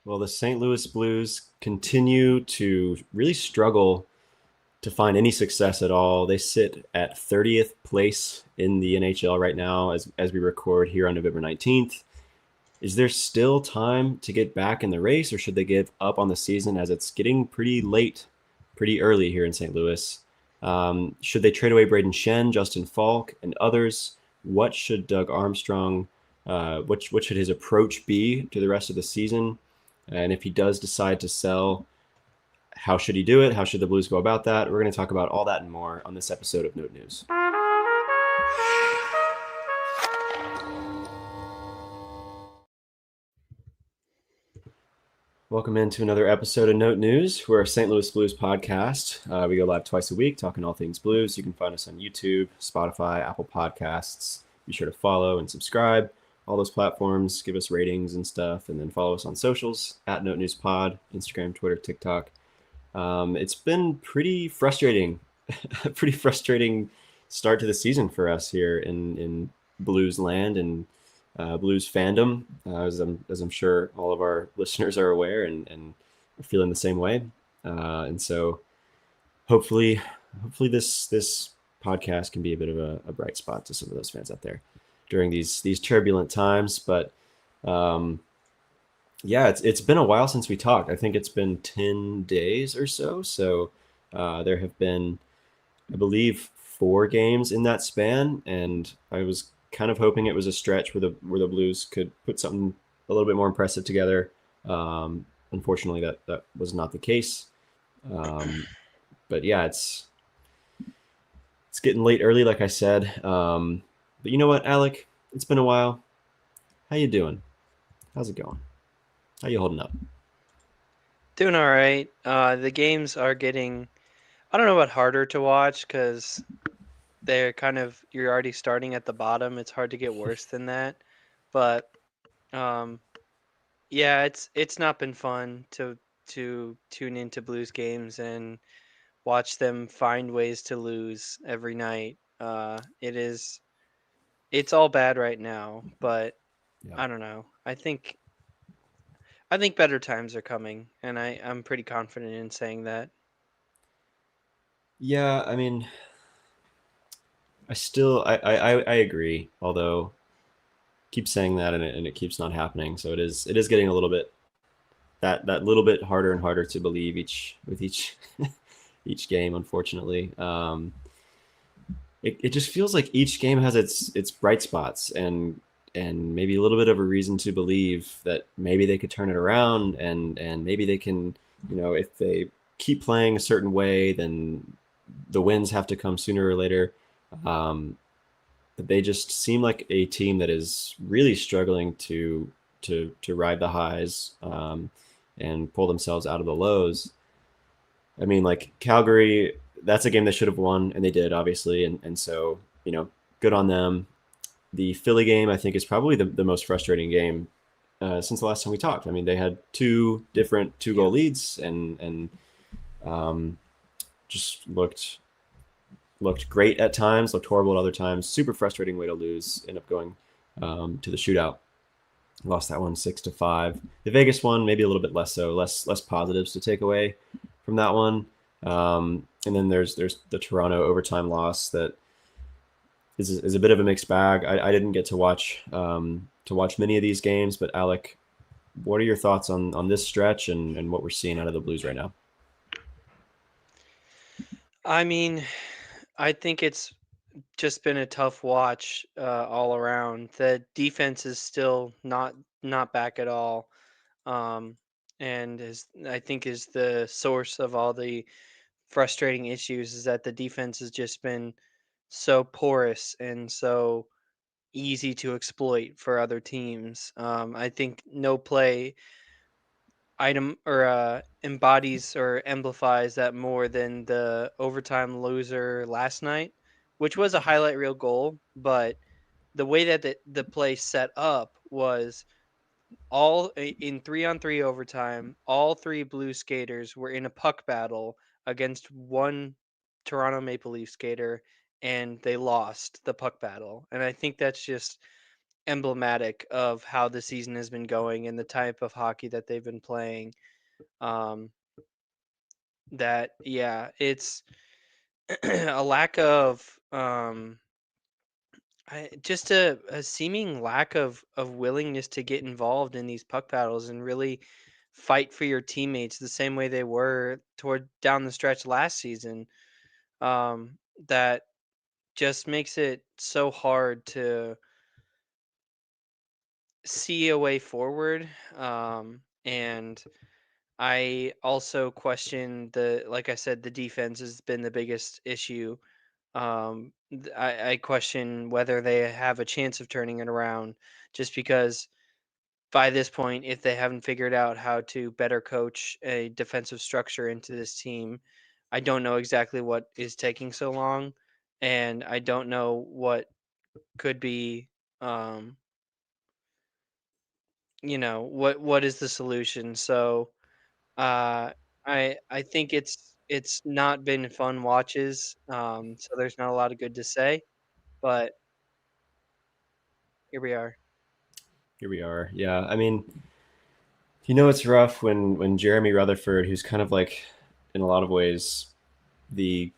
Well, the St. Louis Blues continue to really struggle to find any success at all. They sit at 30th place in the NHL right now as we record here on November 19th. Is there still time to get back in the race, or should they give up on the season as it's getting pretty late, pretty early here in St. Louis? Should they trade away Brayden Schenn, Justin Faulk, and others? What should Doug Armstrong, what should his approach be to the rest of the season? And if he does decide to sell, how should he do it? How should the Blues go about that? We're going to talk about all that and more on this episode of Note News. Welcome into another episode of Note News. We're a St. Louis Blues podcast. We go live twice a week talking all things blues. You can find us on YouTube, Spotify, Apple Podcasts. Be sure to follow and subscribe. All those platforms, give us ratings and stuff, and then follow us on socials at Note News Pod, Instagram, Twitter, TikTok. It's been pretty frustrating, a pretty frustrating start to the season for us here in Blues land and Blues fandom, as I'm sure all of our listeners are aware and are feeling the same way. And so hopefully, hopefully this podcast can be a bit of a bright spot to some of those fans out there during these turbulent times. But yeah, it's been a while since we talked. I think it's been 10 days or so. So there have been, I believe, 4 games in that span, and I was kind of hoping it was a stretch where the Blues could put something a little bit more impressive together. Unfortunately, that was not the case. Um, but yeah, it's getting late early, like I said. But you know what, Alec? It's been a while. How you doing? How's it going? How you holding up? Doing all right. The games are getting, I don't know about harder to watch because they're kind of, you're already starting at the bottom. It's hard to get worse than that. But um, yeah, it's not been fun to tune into Blues games and watch them find ways to lose every night. It's all bad right now, but Yeah. I don't know. I think better times are coming, and I'm pretty confident in saying that. Yeah, I mean, I agree. Although keep saying that and it keeps not happening. So it is getting a little bit that little bit harder and harder to believe each each game. Unfortunately, it just feels like each game has its bright spots and maybe a little bit of a reason to believe that maybe they could turn it around and maybe they can, if they keep playing a certain way, then the wins have to come sooner or later. Um, but they just seem like a team that is really struggling to ride the highs, and pull themselves out of the lows. I mean, like Calgary, that's a game they should have won, and they did, obviously, and so good on them. The Philly game, I think, is probably the most frustrating game since the last time we talked. I mean, they had two different two-goal Yeah. leads and um, just looked great at times, looked horrible at other times. Super frustrating way to lose. End up going to the shootout. Lost that one 6-5. The Vegas one maybe a little bit less so, less positives to take away from that one. And then there's the Toronto overtime loss that is a bit of a mixed bag. I didn't get to watch many of these games, but Alec, what are your thoughts on this stretch and what we're seeing out of the Blues right now? I mean, I think it's just been a tough watch all around. The defense is still not back at all, um, and is I think is the source of all the frustrating issues. Is that the defense has just been so porous and so easy to exploit for other teams. I think no play item or embodies or amplifies that more than the overtime loser last night, which was a highlight reel goal. But the way that the play set up was in 3-on-3 overtime, all three blue skaters were in a puck battle against one Toronto Maple Leaf skater, and they lost the puck battle. And I think that's just emblematic of how the season has been going and the type of hockey that they've been playing. Um, that yeah, it's a lack of just a seeming lack of willingness to get involved in these puck battles and really fight for your teammates the same way they were toward down the stretch last season. That just makes it so hard to see a way forward. And I also question like I said, the defense has been the biggest issue. I question whether they have a chance of turning it around just because by this point, if they haven't figured out how to better coach a defensive structure into this team, I don't know exactly what is taking so long. And I don't know what could be, um, what is the solution. So, uh, I think it's not been fun watches. So there's not a lot of good to say, but here we are. Here we are. Yeah, I mean, it's rough when Jeremy Rutherford, who's kind of like, in a lot of ways, the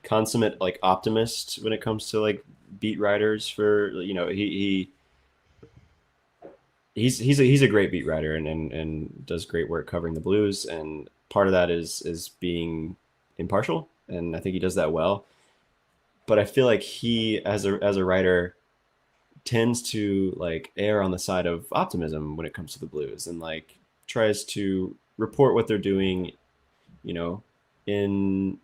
consummate like optimist when it comes to like beat writers for he's a great beat writer and does great work covering the Blues, and part of that is being impartial, and I think he does that well. But I feel like he as a writer tends to like err on the side of optimism when it comes to the Blues, and like tries to report what they're doing, you know, in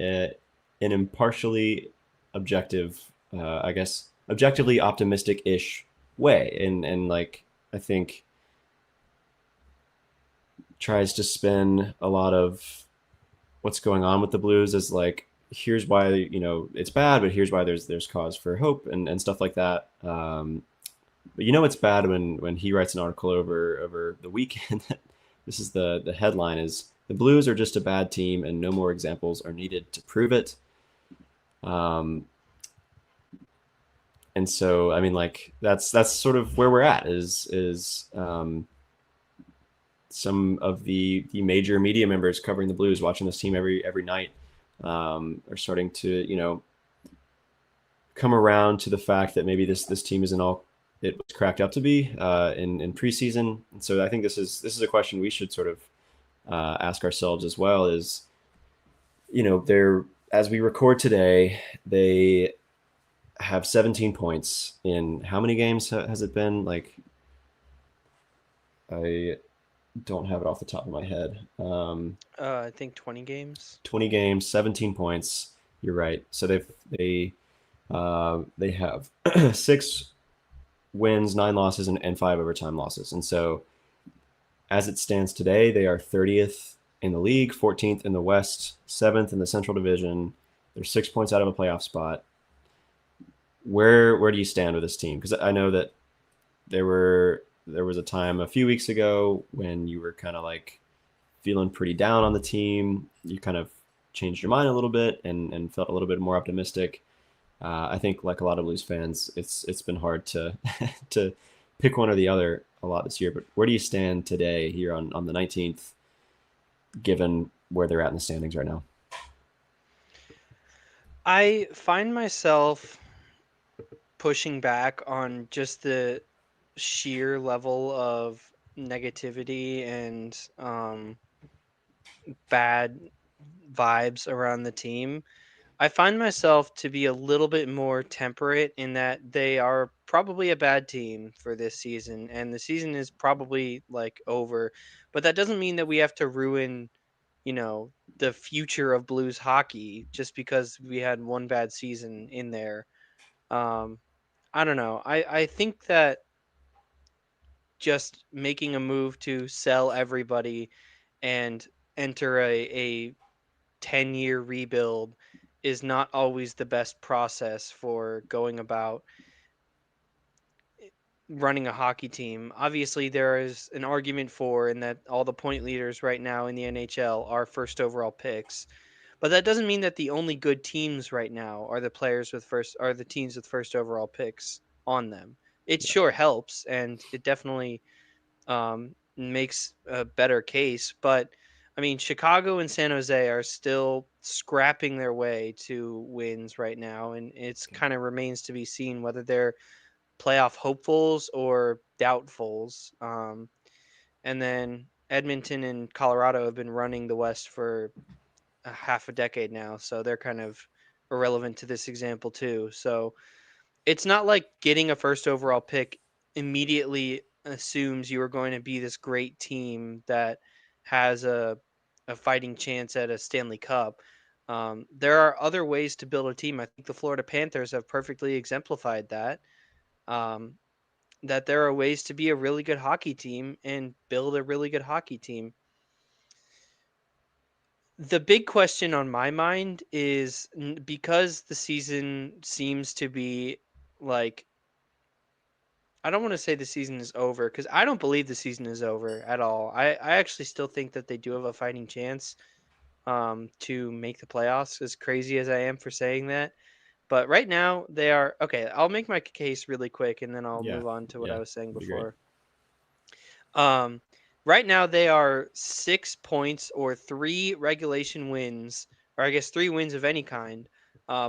an impartially objective, I guess, objectively optimistic-ish way, and like I think tries to spin a lot of what's going on with the Blues as like, here's why it's bad, but here's why there's cause for hope, and stuff like that. But it's bad when he writes an article over the weekend. This is the headline is the Blues are just a bad team and no more examples are needed to prove it. Um, and so I mean, like that's sort of where we're at is some of the major media members covering the Blues, watching this team every night, are starting to come around to the fact that maybe this team isn't all it was cracked up to be in preseason. And so I think this is a question we should sort of ask ourselves as well. Is they're as we record today, they have 17 points in how many games has it been? Like I don't have it off the top of my head. I think 20 games. 20 games, 17 points. You're right. So they have 6 wins, 9 losses, and 5 overtime losses. And so as it stands today, they are 30th in the league, 14th in the West, 7th in the Central Division. They're 6 points out of a playoff spot. Where do you stand with this team? Because I know that there was a time a few weeks ago when you were kind of like feeling pretty down on the team. You kind of changed your mind a little bit and felt a little bit more optimistic. I think, like a lot of Blues fans, it's been hard to to pick one or the other a lot this year. But where do you stand today here on the 19th, given where they're at in the standings right now? I find myself pushing back on just the sheer level of negativity and bad vibes around the team. I find myself to be a little bit more temperate in that they are probably a bad team for this season and the season is probably like over, but that doesn't mean that we have to ruin, the future of Blues hockey just because we had one bad season in there. Um I don't know. I think that just making a move to sell everybody and enter a 10-year rebuild is not always the best process for going about running a hockey team. Obviously, there is an argument for in that all the point leaders right now in the NHL are first overall picks. But that doesn't mean that the only good teams right now are the teams with first overall picks on them. it sure helps, and it definitely makes a better case. But I mean, Chicago and San Jose are still scrapping their way to wins right now, and it's Okay. kind of remains to be seen whether they're playoff hopefuls or doubtfuls. And then Edmonton and Colorado have been running the West for a half a decade now, so they're kind of irrelevant to this example too. So it's not like getting a first overall pick immediately assumes you are going to be this great team that has a fighting chance at a Stanley Cup. There are other ways to build a team. I think the Florida Panthers have perfectly exemplified that. Um, that there are ways to be a really good hockey team and build a really good hockey team. The big question on my mind is because the season seems to be like, I don't want to say the season is over because I don't believe the season is over at all. I actually still think that they do have a fighting chance to make the playoffs, as crazy as I am for saying that. But right now, they are okay. I'll make my case really quick and then I'll Yeah, move on to what yeah, I was saying that'd be great. before. Um, right now they are 6 points or three regulation wins, or I guess three wins of any kind,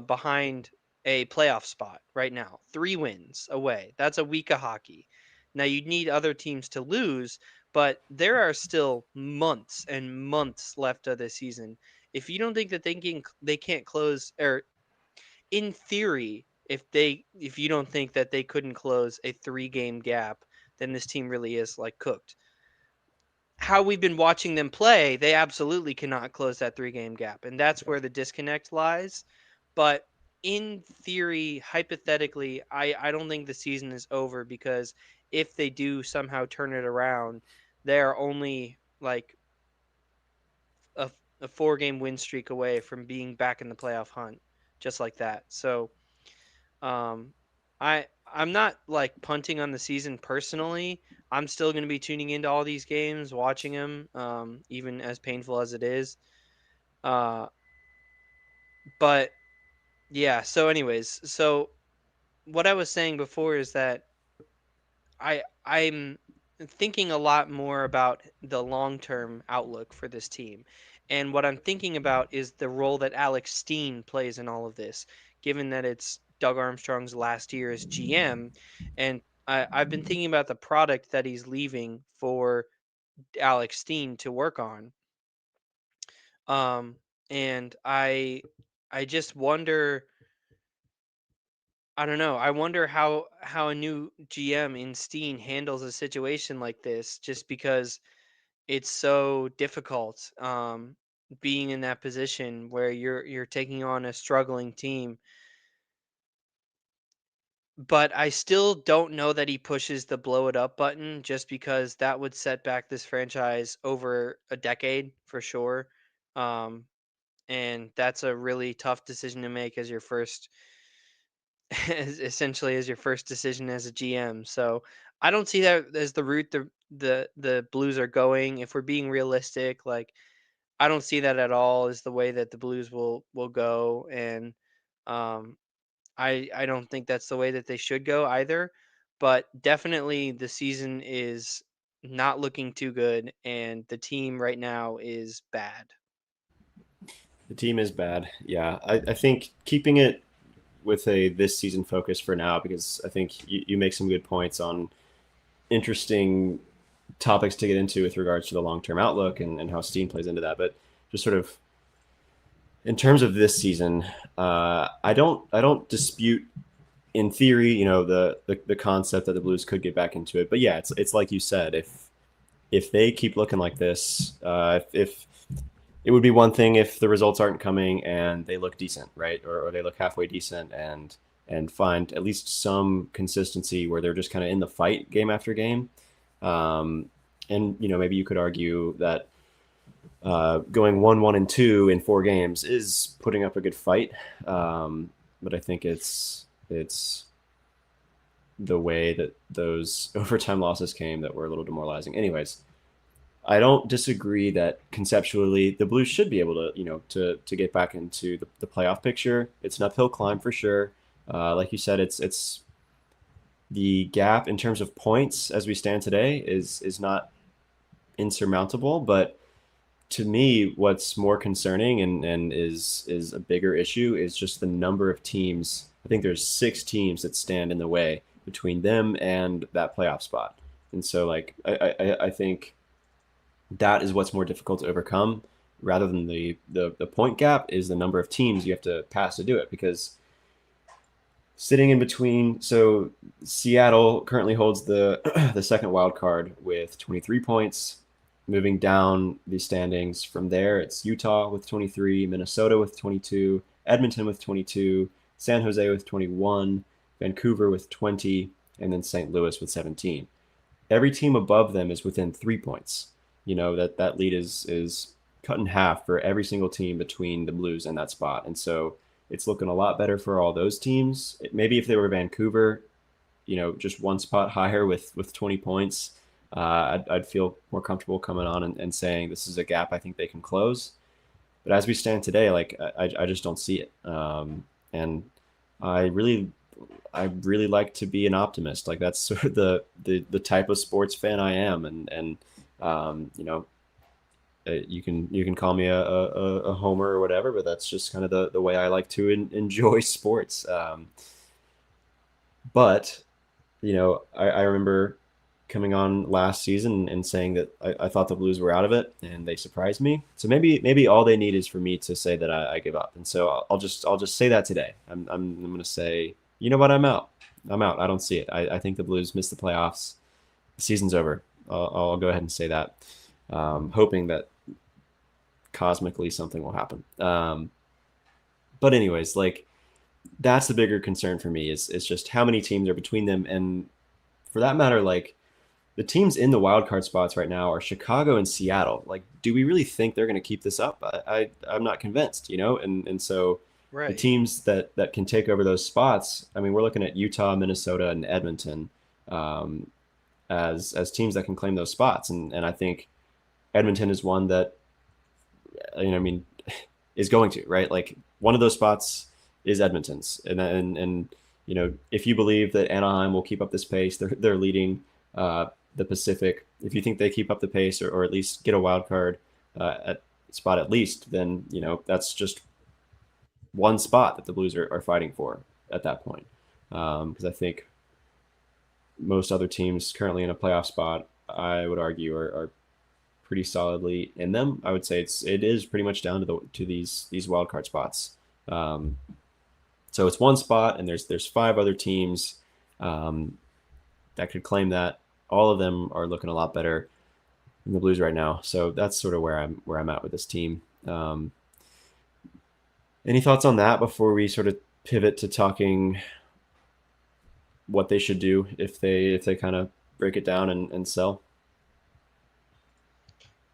behind a playoff spot right now. 3 wins away. That's a week of hockey. Now you need other teams to lose, but there are still months and months left of the season. If you don't think that they can't close, or in theory, if you don't think that they couldn't close a 3 game gap, then this team really is like cooked. How we've been watching them play, they absolutely cannot close that 3 game gap. And that's Yeah. where the disconnect lies. But in theory, hypothetically, I don't think the season is over because if they do somehow turn it around, they're only like a, a 4 game win streak away from being back in the playoff hunt, just like that. So um, I'm not like punting on the season personally. I'm still going to be tuning into all these games, watching them, even as painful as it is. Uh, but yeah. So, anyways, so what I was saying before is that I'm thinking a lot more about the long term outlook for this team. And what I'm thinking about is the role that Alex Steen plays in all of this, given that it's Doug Armstrong's last year as GM. And I've been thinking about the product that he's leaving for Alex Steen to work on. Um, and I just wonder, I don't know. I wonder how a new GM in Steen handles a situation like this, just because it's so difficult being in that position where you're taking on a struggling team. But I still don't know that he pushes the blow it up button just because that would set back this franchise over a decade for sure. Um, and that's a really tough decision to make as your first essentially as your first decision as a GM. So I don't see that as the route the Blues are going. If we're being realistic, like I don't see that at all as the way that the Blues will go, and um, I don't think that's the way that they should go either. But definitely, the season is not looking too good, and the team right now is bad. The team is bad. Yeah, I think keeping it with a this season focus for now because I think you make some good points on interesting topics to get into with regards to the long term outlook and how Steam plays into that. But just sort of in terms of this season, I don't dispute in theory, the concept that the Blues could get back into it. But yeah, it's like you said, if they keep looking like this, if it would be one thing if the results aren't coming and they look decent, right, or they look halfway decent and find at least some consistency where they're just kind of in the fight game after game. Um, and maybe you could argue that going 1-1-2 in 4 games is putting up a good fight. But I think it's the way that those overtime losses came that were a little demoralizing. Anyways, I don't disagree that conceptually the Blues should be able to, to get back into the playoff picture. It's an uphill climb for sure. Like you said, it's the gap in terms of points as we stand today is not insurmountable, but to me, what's more concerning and is a bigger issue is just the number of teams. I think there's 6 teams that stand in the way between them and that playoff spot. And so, like, I think that is what's more difficult to overcome rather than the point gap is the number of teams you have to pass to do it, because sitting in between, so Seattle currently holds the the second wild card with 23 points. Moving down the standings from there, it's Utah with 23, Minnesota with 22, Edmonton with 22, San Jose with 21, Vancouver with 20, and then St. Louis with 17. Every team above them is within 3 points. That lead is cut in half for every single team between the Blues and that spot. And so it's looking a lot better for all those teams. Maybe if they were Vancouver, just one spot higher with 20 points, I'd feel more comfortable coming on and saying this is a gap I think they can close. But as we stand today, like I just don't see it. And I really I really like to be an optimist. Like that's sort of the type of sports fan I am, and um, you know you can call me a homer or whatever, but that's just kind of the way I like to enjoy sports. But I remember coming on last season and saying that I thought the Blues were out of it, and they surprised me. So maybe all they need is for me to say that I give up, and so I'll just say that today. I'm going to say, you know what, I'm out. I'm out. I don't see it. I think the Blues missed the playoffs. The season's over. I'll go ahead and say that, hoping that cosmically something will happen. But anyways, like that's the bigger concern for me is just how many teams are between them, and for that matter, like the teams in the wild card spots right now are Chicago and Seattle. Like, do we really think they're going to keep this up? I'm not convinced, and so the Right. teams that can take over those spots. I mean, we're looking at Utah, Minnesota, and Edmonton um, as teams that can claim those spots, and I think Edmonton is one that I mean is going to, right. Like one of those spots is Edmonton's, and if you believe that Anaheim will keep up this pace, they're leading the Pacific. If you think they keep up the pace or at least get a wild card at spot at least, then that's just one spot that the Blues are fighting for at that point. Because I think most other teams currently in a playoff spot, I would argue, are pretty solidly in them. I would say it is pretty much down to these wild card spots. Um, so it's one spot, and there's 5 other teams that could claim that. All of them are looking a lot better than the Blues right now. So that's sort of where I'm at with this team. Any thoughts on that before we sort of pivot to talking what they should do if they kind of break it down and sell?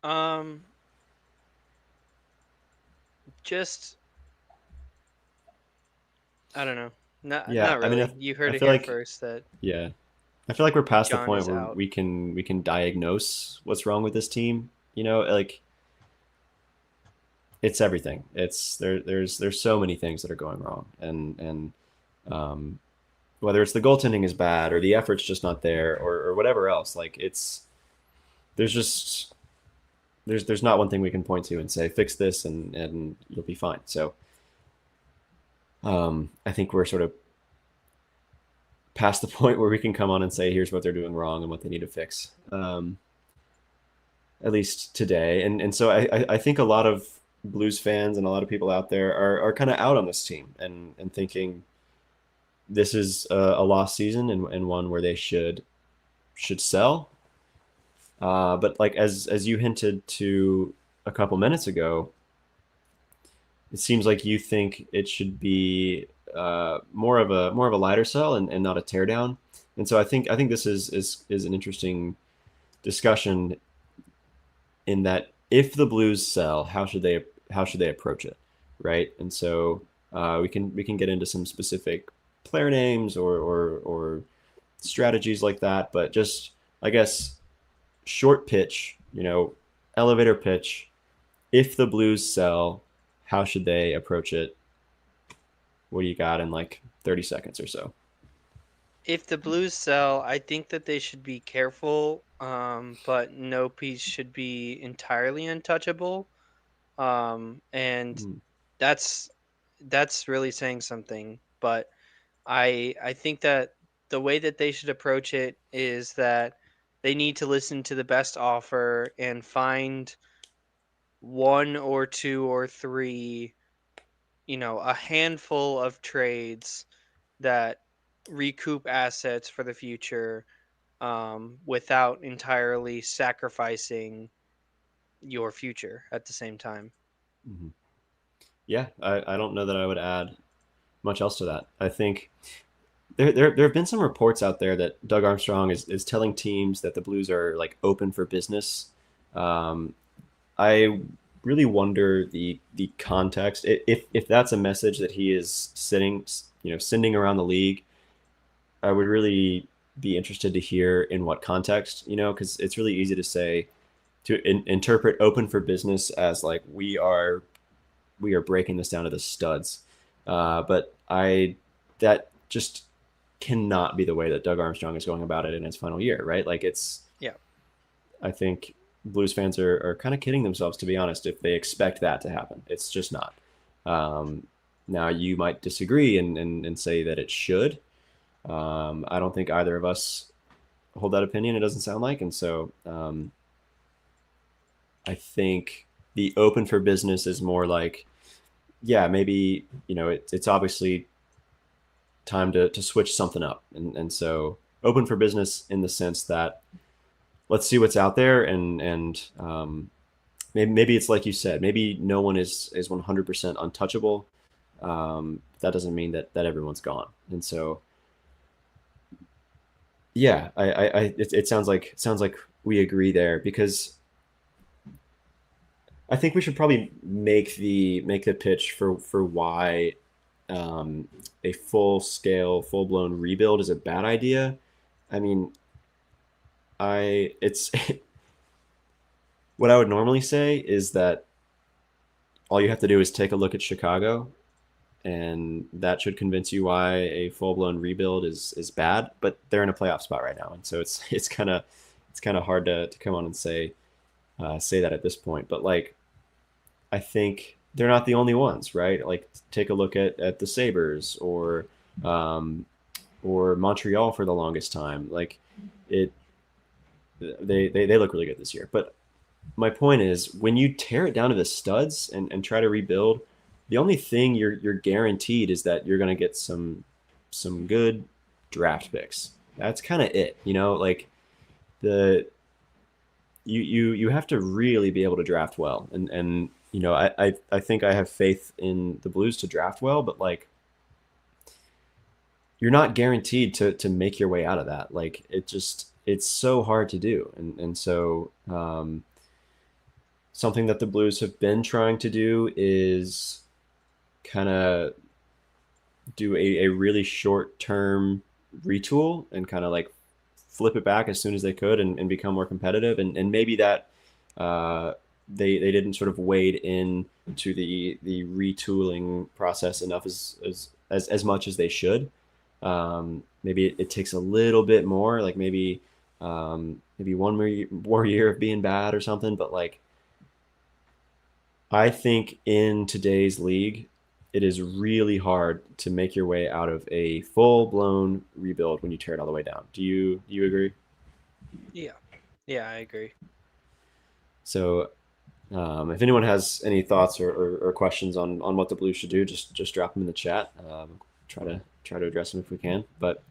Um, just I don't know. Not Yeah, not I mean, really. You I heard it feel here like first that yeah, I feel like we're past the John point is where out. we can diagnose what's wrong with this team. Like it's everything. There's so many things that are going wrong, and um, whether it's the goaltending is bad or the effort's just not there or whatever else. Like there's just there's not one thing we can point to and say fix this and you'll be fine. So I think we're sort of past the point where we can come on and say here's what they're doing wrong and what they need to fix. At least today. And so I think a lot of Blues fans and a lot of people out there are kind of out on this team and thinking this is a lost season and one where they should sell. But like as you hinted to a couple minutes ago, it seems like you think it should be more of a lighter sell and not a teardown. And so I think this is an interesting discussion in that if the Blues sell, how should they approach it, right? And so we can get into some specific player names or strategies like that, but just I guess short pitch, elevator pitch. If the Blues sell, how should they approach it? What do you got in like 30 seconds or so? If the Blues sell, I think that they should be careful, but no piece should be entirely untouchable. And Mm, that's that's really saying something. But I think that the way that they should approach it is that they need to listen to the best offer and find one or two or three, a handful of trades that recoup assets for the future, without entirely sacrificing your future at the same time. mhm. Yeah, I don't know that I would add much else to that. I think there have been some reports out there that Doug Armstrong is telling teams that the Blues are like open for business. Um, I really wonder the context. If that's a message that he is sending around the league, I would really be interested to hear in what context, because it's really easy to say interpret open for business as like we are breaking this down to the studs. But that just cannot be the way that Doug Armstrong is going about it in his final year, right? Like Yeah. I think Blues fans are kind of kidding themselves, to be honest, if they expect that to happen. It's just not. Um, Now, you might disagree and say that it should. I don't think either of us hold that opinion, it doesn't sound like. And so I think the open for business is more like, yeah, maybe, it's obviously time to switch something up. And so open for business in the sense that let's see what's out there and maybe it's like you said, maybe no one is 100% untouchable. That doesn't mean that everyone's gone. And so yeah, it sounds like we agree there because I think we should probably make the pitch for why um, a full blown rebuild is a bad idea. I mean, it's what I would normally say is that all you have to do is take a look at Chicago, and that should convince you why a full blown rebuild is bad. But they're in a playoff spot right now, and so it's kind of hard to come on and say that at this point. But like I think they're not the only ones, right? Like take a look at the Sabres um, or Montreal for the longest time. Like it, they look really good this year. But my point is, when you tear it down to the studs and try to rebuild, the only thing you're guaranteed is that you're going to get some good draft picks. That's kind of it, like the you have to really be able to draft well, and I think I have faith in the Blues to draft well, but like you're not guaranteed to make your way out of that. Like it's so hard to do, and so something that the Blues have been trying to do is kind of do a really short term retool and kind of like flip it back as soon as they could and become more competitive. And maybe that uh, they didn't sort of wade in to the retooling process enough as much as they should. Maybe it takes a little bit more, like maybe one more year of being bad or something. But like I think in today's league, it is really hard to make your way out of a full blown rebuild when you tear it all the way down. Do you agree? Yeah. Yeah, I agree. So if anyone has any thoughts or questions on what the Blues should do, just drop them in the chat. Try to address them if we can. But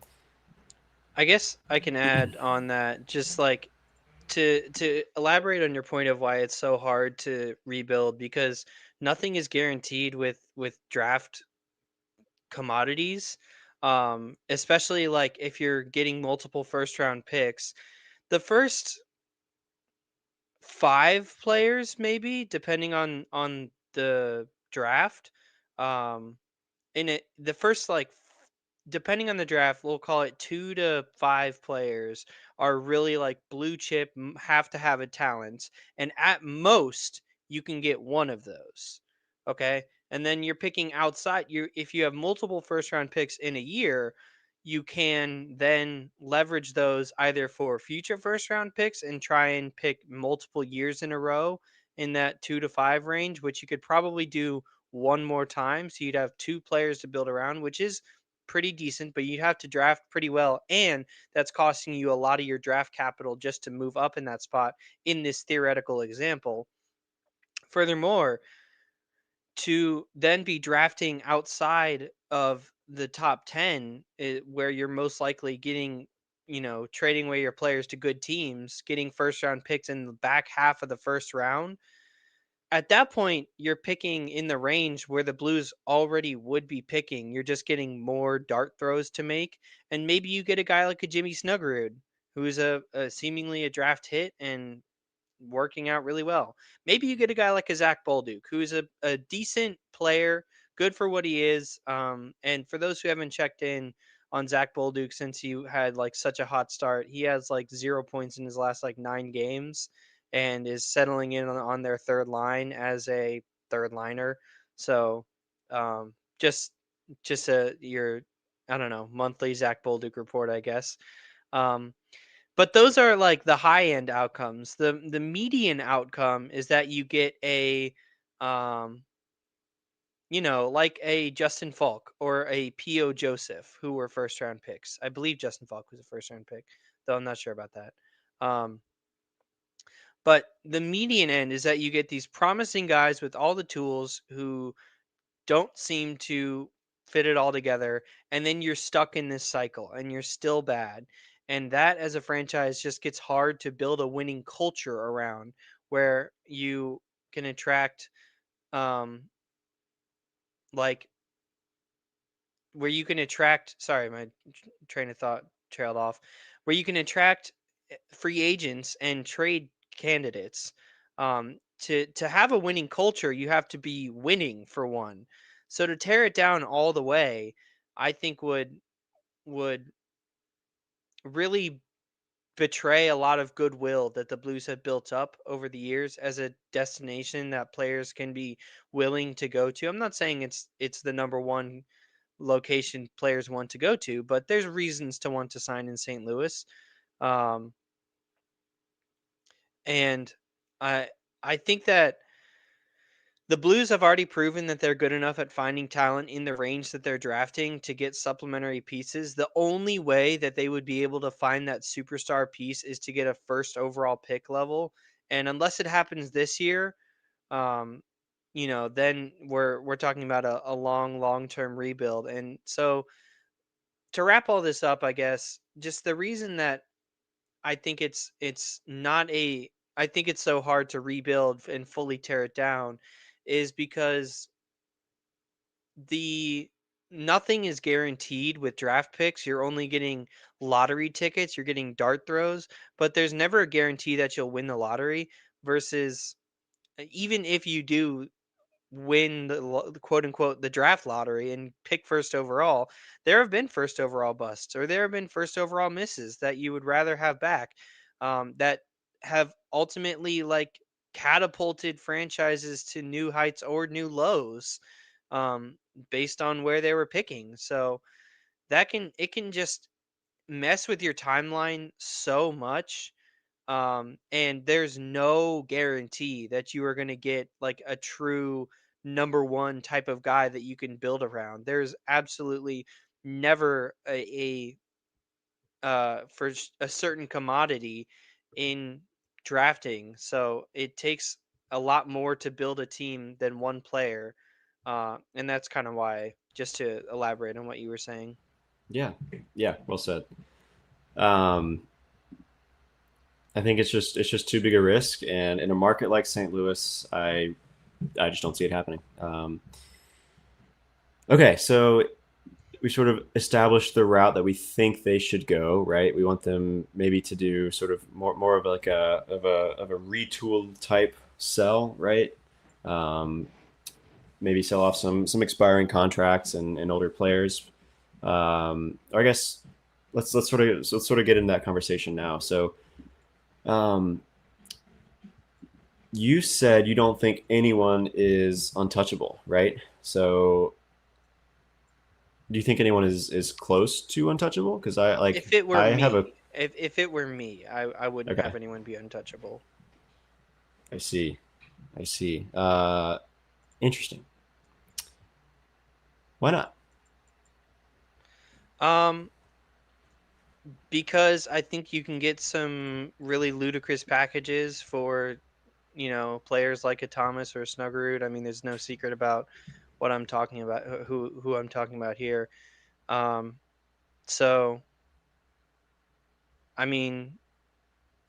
I guess I can add on that, just like to elaborate on your point of why it's so hard to rebuild, because nothing is guaranteed with draft commodities. Especially like if you're getting multiple first round picks, the first 5 players, maybe depending on the draft, um in it the first like depending on the draft, we'll call it 2 to 5 players are really like blue chip, have to have a talent, and at most you can get one of those. Okay, and then you're picking outside. You If you have multiple first round picks in a year, you can then leverage those either for future first round picks and try and pick multiple years in a row in that 2 to 5 range, which you could probably do one more time. So you'd have two players to build around, which is pretty decent, but you'd have to draft pretty well. And that's costing you a lot of your draft capital just to move up in that spot in this theoretical example. Furthermore, to then be drafting outside of the top 10, where you're most likely getting, trading away your players to good teams, getting first round picks in the back half of the first round. At that point, you're picking in the range where the Blues already would be picking. You're just getting more dart throws to make. And maybe you get a guy like a Jimmy Snuggerud, who's a seemingly a draft hit and working out really well. Maybe you get a guy like a Zach Bolduc, who's a decent player, good for what he is. And for those who haven't checked in on Zach Bolduc since he had like such a hot start, he has like 0 points in his last like 9 games and is settling in on their third line as a third liner. So just your I don't know, monthly Zach Bolduc report, I guess. Um, but those are like the high end outcomes. The median outcome is that you get a um like a Justin Falk or a P.O. Joseph, who were first round picks. I believe Justin Falk was a first round pick, though I'm not sure about that. Um but the median end is that you get these promising guys with all the tools who don't seem to fit it all together, and then you're stuck in this cycle and you're still bad. And that as a franchise just gets hard to build a winning culture around, where you can attract um like where you can attract sorry, my train of thought trailed off. Where you can attract free agents and trade candidates. To have a winning culture, you have to be winning for one. So to tear it down all the way, I think would really betray a lot of goodwill that the Blues have built up over the years as a destination that players can be willing to go to. I'm not saying it's the number one location players want to go to, but there's reasons to want to sign in St. Louis. Um, and I I think that the Blues have already proven that they're good enough at finding talent in the range that they're drafting to get supplementary pieces. The only way that they would be able to find that superstar piece is to get a first overall pick level. And unless it happens this year, um, then we're talking about a long term rebuild. And so to wrap all this up, I guess just the reason that I think it's not a I think it's so hard to rebuild and fully tear it down is because the nothing is guaranteed with draft picks. You're only getting lottery tickets, you're getting dart throws, but there's never a guarantee that you'll win the lottery versus even if you do win the quote unquote the draft lottery and pick first overall, there have been first overall busts or there have been first overall misses that you would rather have back, that have ultimately like catapulted franchises to new heights or new lows, um, based on where they were picking. So it can just mess with your timeline so much, and there's no guarantee that you are going to get like a true number one type of guy that you can build around. There's absolutely never a certain commodity in drafting. So it takes a lot more to build a team than one player. And that's kind of why, just to elaborate on what you were saying. Yeah, yeah, well said. Um, I think it's just too big a risk, and in a market like St. Louis, I just don't see it happening. Okay, so we sort of established the route that we think they should go. Right, we want them maybe to do sort of more of like a retooled type sell. Right, um, maybe sell off some expiring contracts and older players. Or I guess let's sort of get into that conversation now. So. Um, you said you don't think anyone is untouchable, right? So Do you think anyone is close to untouchable? Because If it were I have a me, if it were me, I wouldn't okay. have anyone be untouchable. I see. I see. Interesting. Why not? Um, because I think you can get some really ludicrous packages for, players like a Thomas or a Snuggerud. I mean, there's no secret about what I'm talking about, who I'm talking about here. Um, so I mean,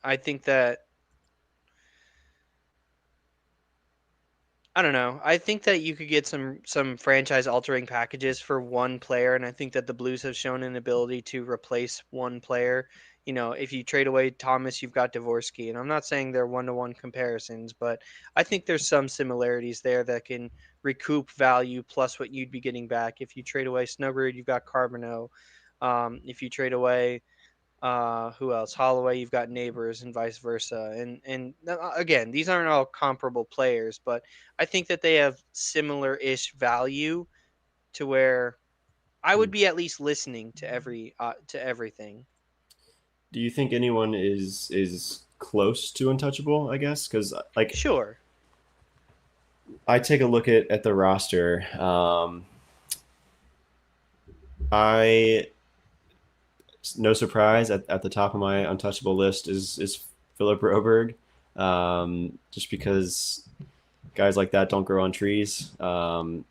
I think that I don't know. I think that you could get some franchise altering packages for one player, and I think that the Blues have shown an ability to replace one player. If you trade away Thomas, you've got Dvorsky, and I'm not saying they're one-to-one comparisons, but I think there's some similarities there that can recoup value plus what you'd be getting back. If you trade away Snuggerud, you've got Carbonneau. If you trade away who else? Holloway, you've got Neighbors, and vice versa. And again, these aren't all comparable players, but I think that they have similar-ish value to where I would Hmm. be at least listening to everything. Do you think anyone is close to untouchable? I guess because Sure. I take a look at the roster. I no surprise at the top of my untouchable list is Philip Broberg, just because guys like that don't grow on trees, and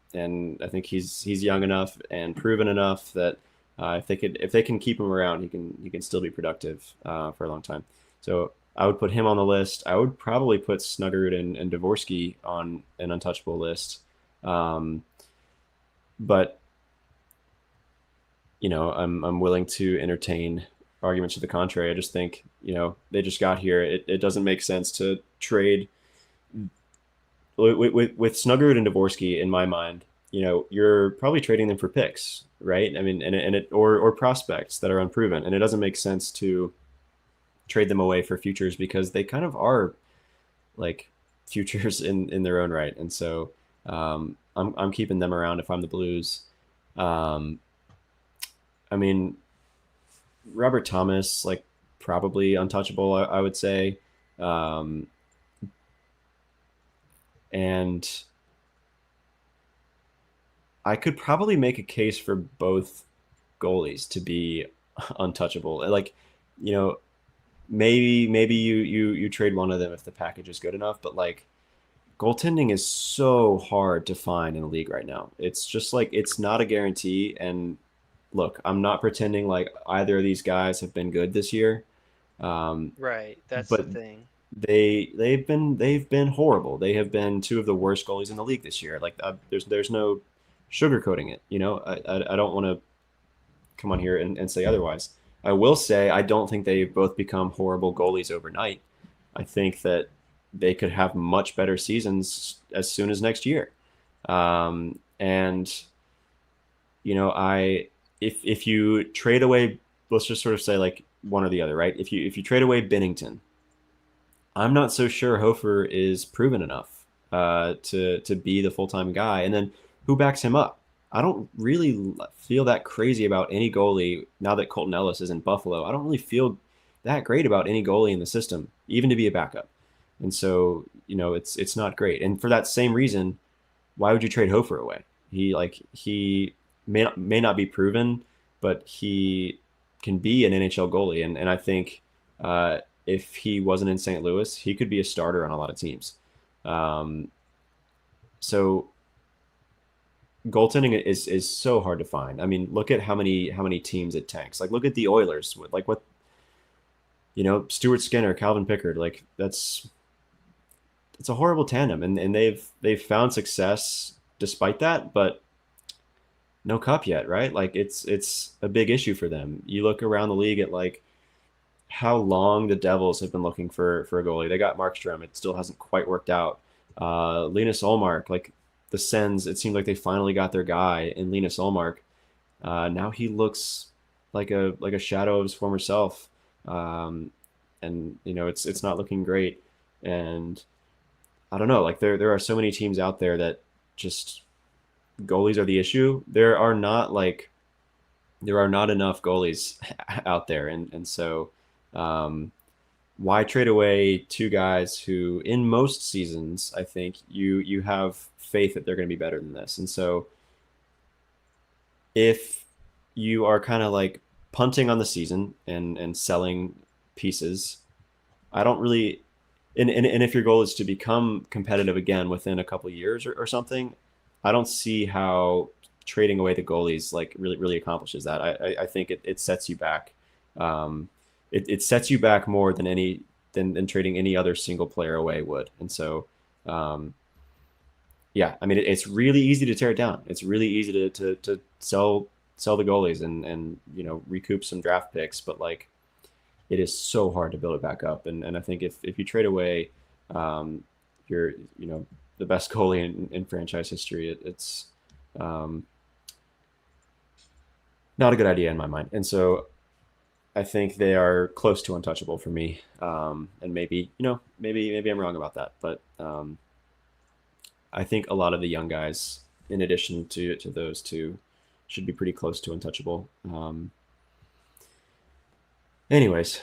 I think he's young enough and proven enough that if they can keep him around, he can still be productive for a long time. So I would put him on the list. I would probably put Snuggerud and Dvorsky on an untouchable list, um, but I'm willing to entertain arguments to the contrary. I just think, they just got here. It doesn't make sense to trade with Snuggerud and Dvorsky in my mind. You're probably trading them for picks, right? I mean, and it or prospects that are unproven, and it doesn't make sense to trade them away for futures because they kind of are like futures in their own right. And so I'm keeping them around if I'm the Blues. Um, I mean, Robert Thomas, like probably untouchable, I would say. Um, and I could probably make a case for both goalies to be untouchable. Like, you know, maybe you trade one of them if the package is good enough, but like goaltending is so hard to find in the league right now. It's just like it's not a guarantee. And look, I'm not pretending like either of these guys have been good this year. Um, Right. That's the but thing. they've been horrible. They have been two of the worst goalies in the league this year. Like there's no sugarcoating it. I don't want to come on here and say otherwise. I will say I don't think they've both become horrible goalies overnight. I think that they could have much better seasons as soon as next year. And I if you trade away, let's just sort of say like one or the other, right? If you trade away Bennington, I'm not so sure Hofer is proven enough to be the full time guy. And then who backs him up? I don't really feel that crazy about any goalie now that Colton Ellis is in Buffalo. I don't really feel that great about any goalie in the system, even to be a backup. And so it's not great. And for that same reason, why would you trade Hofer away? He may not be proven, but he can be an NHL goalie, and I think if he wasn't in St. Louis, he could be a starter on a lot of teams. Um, so goaltending is so hard to find. I mean, look at how many teams it tanks. Like look at the Oilers with like what Stuart Skinner, Calvin Pickard. Like it's a horrible tandem, and they've found success despite that, but no cup yet, right? Like it's a big issue for them. You look around the league at like how long the Devils have been looking for a goalie. They got Markstrom. It still hasn't quite worked out. Linus Ullmark, like the Sens, it seemed like they finally got their guy in Linus Ullmark. Now he looks like a shadow of his former self, um, and it's not looking great. And I don't know, like there are so many teams out there that just goalies are the issue. There are not like there are not enough goalies out there, and so um, why trade away two guys who, in most seasons, I think you have faith that they're going to be better than this, and so if you are kind of like punting on the season and selling pieces, I don't really. And if your goal is to become competitive again within a couple of years or something, I don't see how trading away the goalies like really accomplishes that. I think it sets you back. Um, it sets you back more than than trading any other single player away would. And so, um, yeah, I mean, it's really easy to tear it down. It's really easy to sell the goalies and recoup some draft picks, but like it is so hard to build it back up. And I think if you trade away um, your the best goalie in franchise history, it's um, not a good idea in my mind. And so I think they are close to untouchable for me. And maybe maybe I'm wrong about that, but I think a lot of the young guys, in addition to those two, should be pretty close to untouchable. Anyways,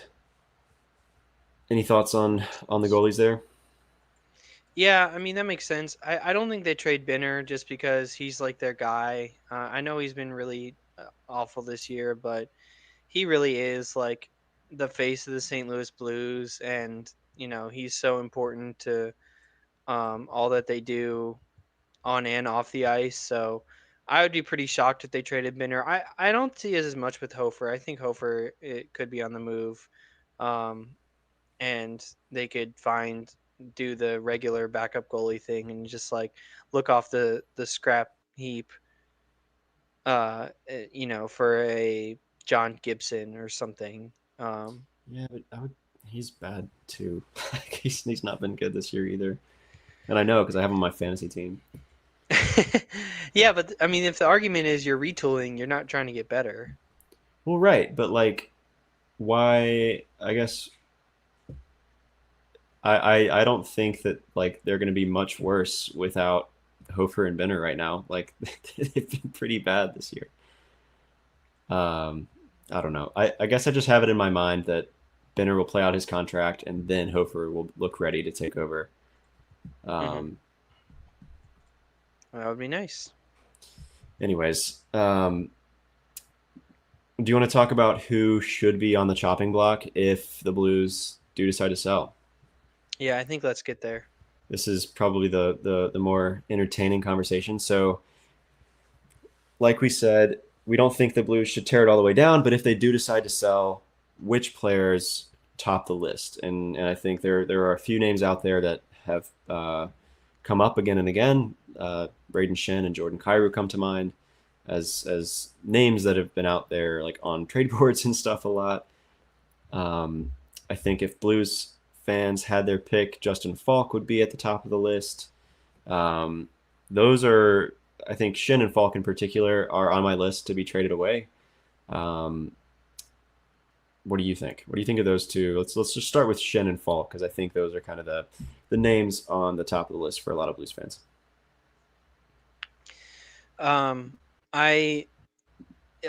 any thoughts on the goalies there? Yeah, I mean that makes sense. I don't think they trade Benner just because he's like their guy. I know he's been really awful this year, but he really is like the face of the St. Louis Blues, and he's so important to all that they do on and off the ice. So I would be pretty shocked if they traded Benner. I don't see it as much with Hofer. I think Hofer it could be on the move. Um, and they could do the regular backup goalie thing and just like look off the scrap heap for a John Gibson or something. Yeah, but he's bad too. He's not been good this year either, and I know because I have him on my fantasy team. Yeah, but I mean if the argument is you're retooling, you're not trying to get better. Well, right, but like, why? I guess I don't think that like they're going to be much worse without Hofer and Benner right now. Like they've been pretty bad this year. Um, I don't know. I guess I just have it in my mind that Benner will play out his contract and then Hofer will look ready to take over. Hmm. Um, That would be nice. anyways, do you want to talk about who should be on the chopping block if the Blues do decide to sell? Yeah, I think let's get there. This is probably the more entertaining conversation. So, like we said, we don't think the Blues should tear it all the way down, but if they do decide to sell, which players top the list? And I think there are a few names out there that have come up again and again. Brayden Schenn and Jordan Kyrou come to mind as names that have been out there like on trade boards and stuff a lot. Um, I think if Blues fans had their pick, Justin Faulk would be at the top of the list. Um, those are, I think, Shin and Faulk in particular are on my list to be traded away. Um, what do you think? What do you think of those two? Let's just start with Shin and Faulk because I think those are kind of the names on the top of the list for a lot of Blues fans. Um, I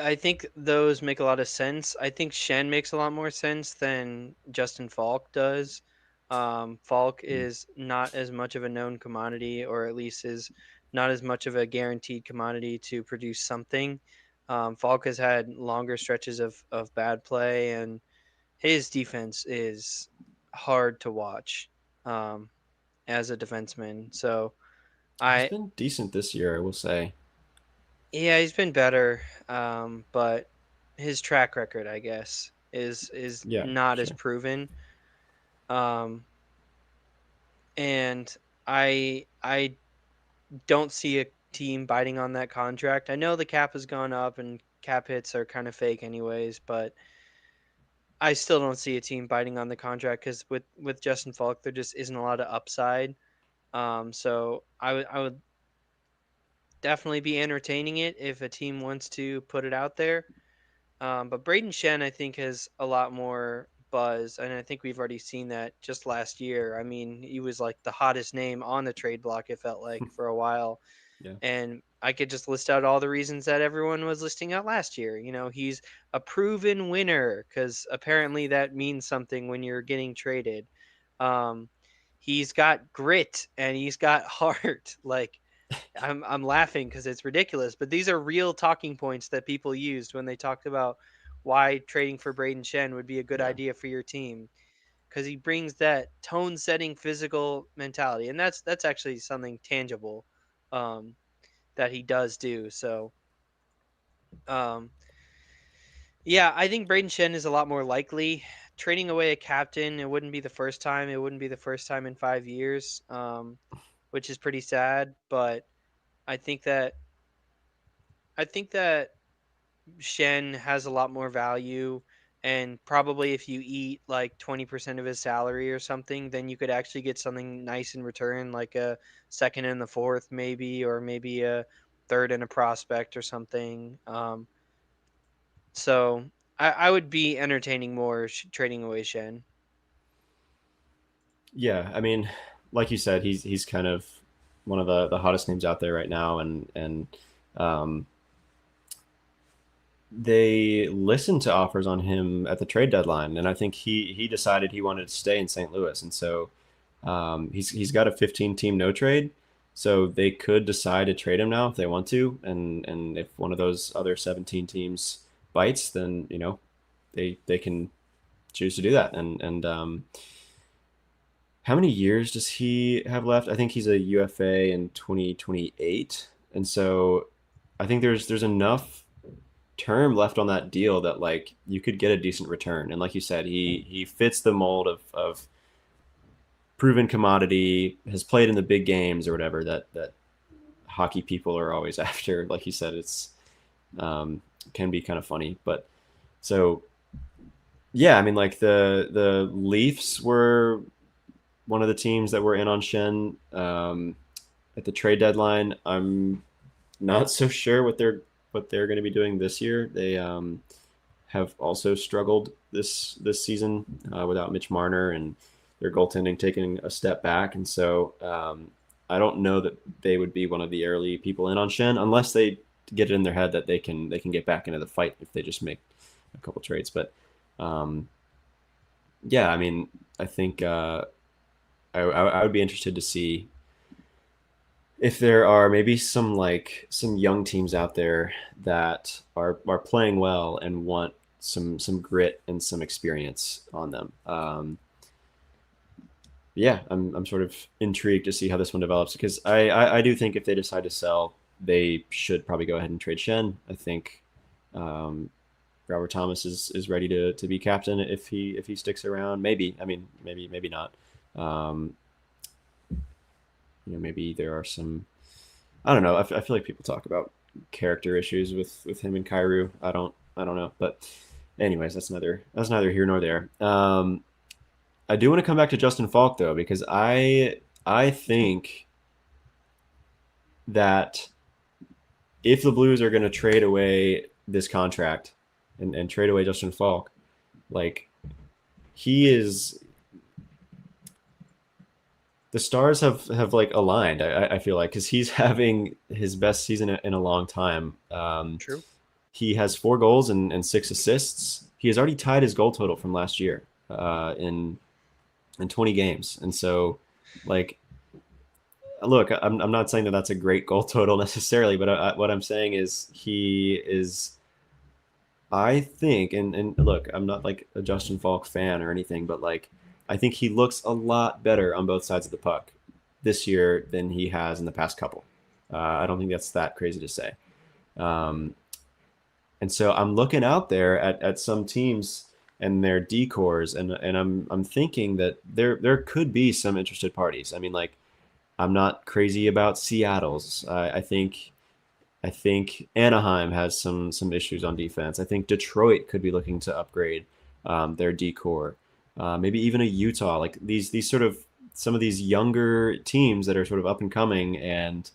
I think those make a lot of sense. I think Shen makes a lot more sense than Justin Falk does. Falk is not as much of a known commodity, or at least is not as much of a guaranteed commodity to produce something. Falk has had longer stretches of bad play, and his defense is hard to watch um, as a defenseman. So He's I, been decent this year, I will say. yeah, he's been better, but his track record, I guess, is Yeah, not as sure. proven. Um, and I don't see a team biting on that contract. I know the cap has gone up and cap hits are kind of fake anyways, but I still don't see a team biting on the contract because with Justin Falk, there just isn't a lot of upside. So I would definitely be entertaining it if a team wants to put it out there. But Brayden Schenn, I think, has a lot more buzz, and I think we've already seen that just last year. I mean, he was like the hottest name on the trade block. It felt like for a while. Yeah. And I could just list out all the reasons that everyone was listing out last year. He's a proven winner because apparently that means something when you're getting traded. Um, he's got grit and he's got heart. Like, I'm laughing because it's ridiculous, but these are real talking points that people used when they talked about why trading for Brayden Schenn would be a good Yeah. idea for your team, because he brings that tone setting physical mentality, and that's actually something tangible, um, that he does do. So, um, yeah, I think Brayden Schenn is a lot more likely. Trading away a captain, it wouldn't be the first time. It wouldn't be the first time in 5 years, which is pretty sad. But I think that I think that Shen has a lot more value, and probably if you eat like 20% of his salary or something, then you could actually get something nice in return, like a second and the fourth, maybe, or maybe a third and a prospect or something. So I would be entertaining more trading away Shen. Yeah, I mean, like you said, he's kind of one of the hottest names out there right now, and um, they listened to offers on him at the trade deadline, and I think he decided he wanted to stay in St. Louis, and so he's got a 15 team no trade, so they could decide to trade him now if they want to, and if one of those other 17 teams bites, then they can choose to do that, and how many years does he have left? I think he's a UFA in 2028, and so I think there's enough term left on that deal that like you could get a decent return. And like you said, he fits the mold of proven commodity, has played in the big games or whatever that hockey people are always after. Like you said, it's can be kind of funny, but so yeah, I mean like the Leafs were one of the teams that were in on Shen at the trade deadline. I'm not so sure what they're going to be doing this year. They have also struggled this season without Mitch Marner and their goaltending taking a step back, and so I don't know that they would be one of the early people in on Shen unless they get it in their head that they can get back into the fight if they just make a couple trades. But um, yeah, I mean, I think I would be interested to see if there are maybe some young teams out there that are playing well and want some grit and some experience on them. Yeah, I'm sort of intrigued to see how this one develops because I do think if they decide to sell, they should probably go ahead and trade Shen. I think um, Robert Thomas is ready to be captain if he sticks around. Maybe, I mean, maybe not. Um, maybe there are some. I don't know. I feel like people talk about character issues with him and Kairu. I don't know. But anyways, that's neither here nor there. I do want to come back to Justin Faulk though because I think that if the Blues are going to trade away this contract and trade away Justin Faulk, like he is the stars have like aligned. I feel like because he's having his best season in a long time. True. He has 4 goals and 6 assists. He has already tied his goal total from last year in 20 games, and so like look, I'm not saying that that's a great goal total necessarily, but what I'm saying is he is. I think, and look, I'm not like a Justin Falk fan or anything, but like I think he looks a lot better on both sides of the puck this year than he has in the past couple. I don't think that's that crazy to say. Um, and so I'm looking out there at some teams and their decors, and I'm thinking that there could be some interested parties. I mean, like I'm not crazy about Seattle's. I think Anaheim has some issues on defense. I think Detroit could be looking to upgrade their decor. Maybe even a Utah, like these sort of some of these younger teams that are sort of up and coming. And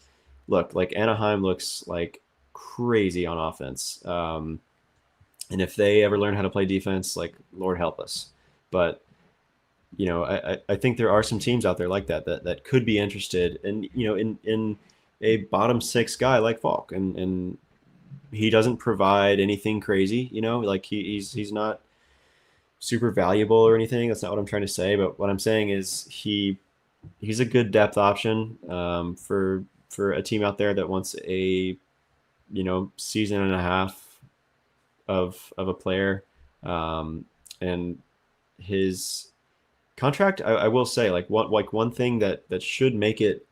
look, like Anaheim looks like crazy on offense. And if they ever learn how to play defense, like Lord help us. But I think there are some teams out there like that could be interested, and in a bottom six guy like Faulk, and he doesn't provide anything crazy. Like he's not super valuable or anything. That's not what I'm trying to say. But what I'm saying is he's a good depth option for a team out there that wants a season and a half of a player, and his contract. I will say one thing that should make it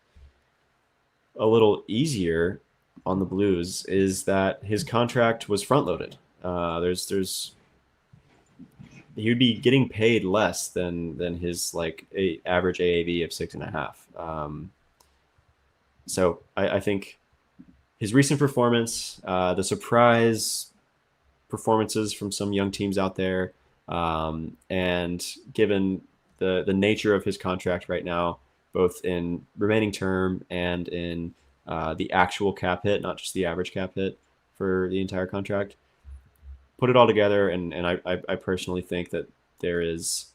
a little easier on the Blues is that his contract was front loaded. There's he would be getting paid less than his average AAV of 6.5. So I think his recent performance, the surprise performances from some young teams out there, and given the nature of his contract right now, both in remaining term and in the actual cap hit, not just the average cap hit for the entire contract, put it all together, and I personally think that there is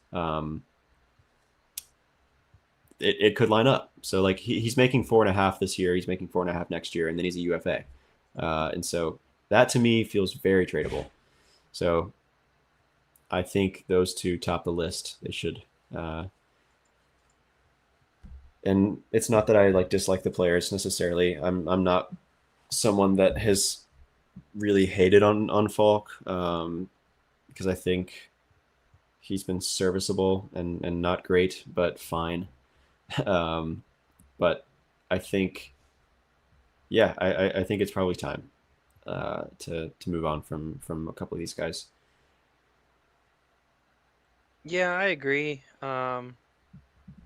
it could line up. So like he's making 4.5 this year, he's making 4.5 next year, and then he's a UFA, and so that to me feels very tradable. So I think those two top the list. They should. And it's not that I dislike the players necessarily. I'm not someone that has really hated on Falk, because I think he's been serviceable and not great, but fine. Um, but I think, yeah, I think it's probably time to move on from a couple of these guys. Yeah, I agree.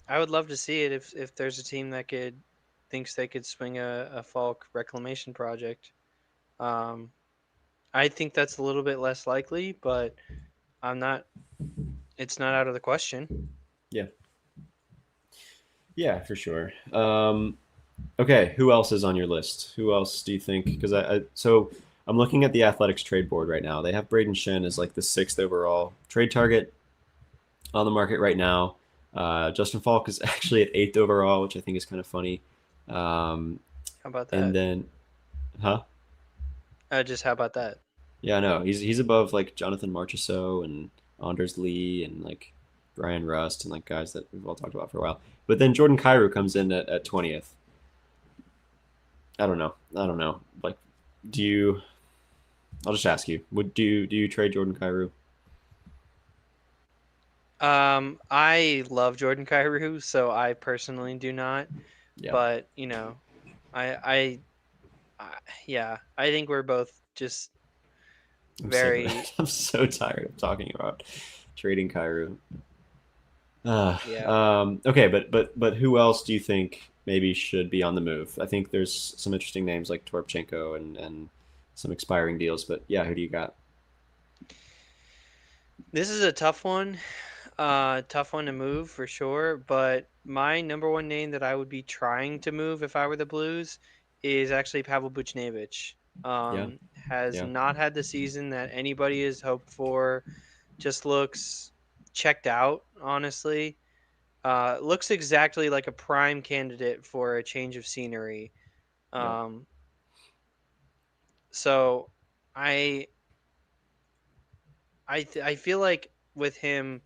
I would love to see it if there's a team that could thinks they could swing a Falk reclamation project. Um, I think that's a little bit less likely, but I'm not. It's not out of the question. Yeah, yeah, for sure. Okay, who else is on your list? Who else do you think? Because so I'm looking at the Athletics trade board right now. They have Brayden Schenn as like the sixth overall trade target on the market right now. Justin Falk is actually at eighth overall, which I think is kind of funny. Um, How about and that? then, huh? Just how about that? Yeah, no, he's above like Jonathan Marchessault and Anders Lee and like Brian Rust and like guys that we've all talked about for a while. But then Jordan Kyrou comes in at 20th. I don't know. I don't know. Like, do you? I'll just ask you. Do you trade Jordan Kyrou? I love Jordan Kyrou, so I personally do not. Yeah, But I, I, yeah, I think we're both just I'm sick of it. very, I'm so tired of talking about trading Kyrou. yeah. Okay, but who else do you think maybe should be on the move? I think there's some interesting names like Torpchenko and some expiring deals. But yeah, who do you got? This is a tough one to move for sure. But my number one name that I would be trying to move if I were the Blues is actually Pavel Buchnevich. Yeah, Has yeah, not had the season that anybody has hoped for. Just looks checked out, honestly. Looks exactly like a prime candidate for a change of scenery. yeah, Um, so I I feel like with him,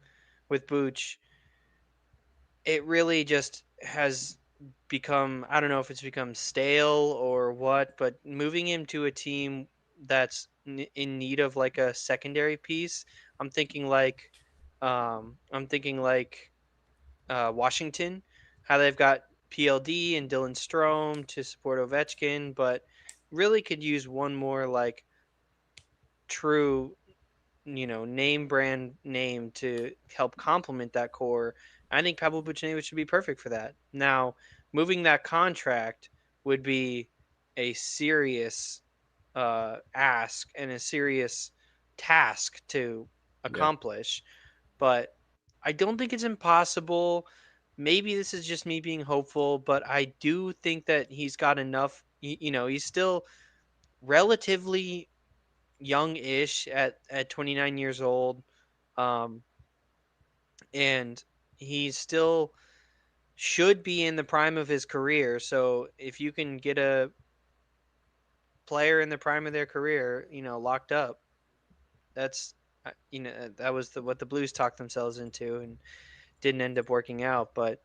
with Booch, it really just has become, I don't know if it's become stale or what, but moving him to a team that's in need of like a secondary piece, I'm thinking like I'm thinking like Washington, how they've got PLD and Dylan Strome to support Ovechkin, but really could use one more like true, name brand name to help complement that core. I think Pavel Buchnevich should be perfect for that. Now, moving that contract would be a serious ask and a serious task to yeah, accomplish, but I don't think it's impossible. Maybe this is just me being hopeful, but I do think that he's got enough. He's still relatively young-ish at 29 years old, um, and he's still should be in the prime of his career. So if you can get a player in the prime of their career, locked up, that's that was what the Blues talked themselves into and didn't end up working out. But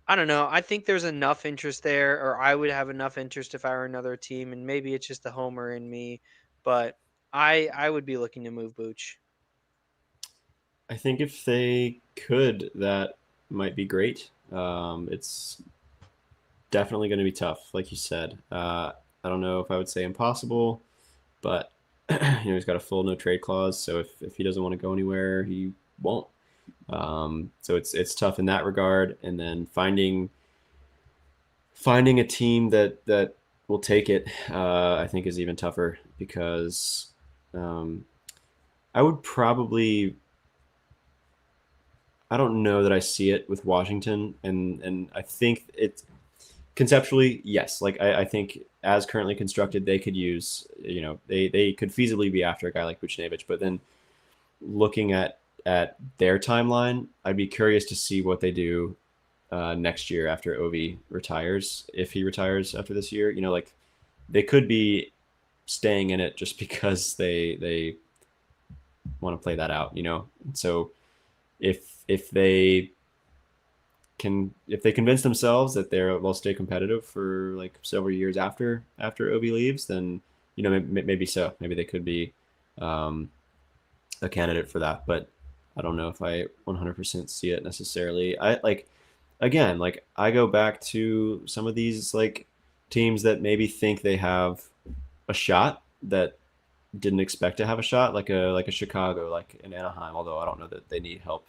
I don't know. I think there's enough interest there, or I would have enough interest if I were another team, and maybe it's just the homer in me, but I would be looking to move Booch. I think if they could, that might be great. It's definitely going to be tough, like you said. I don't know if I would say impossible, but he's got a full no trade clause, so if he doesn't want to go anywhere, he won't. So it's tough in that regard, and then finding a team that will take it, I think, is even tougher because um, I would probably. I don't know that I see it with Washington, and I think it conceptually, yes. Like I think as currently constructed, they could use, they could feasibly be after a guy like Buchnevich, but then looking at their timeline, I'd be curious to see what they do next year after Ovi retires, if he retires after this year. Like they could be staying in it just because they want to play that out. So if they convince themselves that they'll stay competitive for like several years after Obi leaves, then maybe so. Maybe they could be um, a candidate for that. But I don't know if I 100% see it necessarily. I like again, like I go back to some of these like teams that maybe think they have a shot that didn't expect to have a shot, like a Chicago, like an Anaheim. Although I don't know that they need help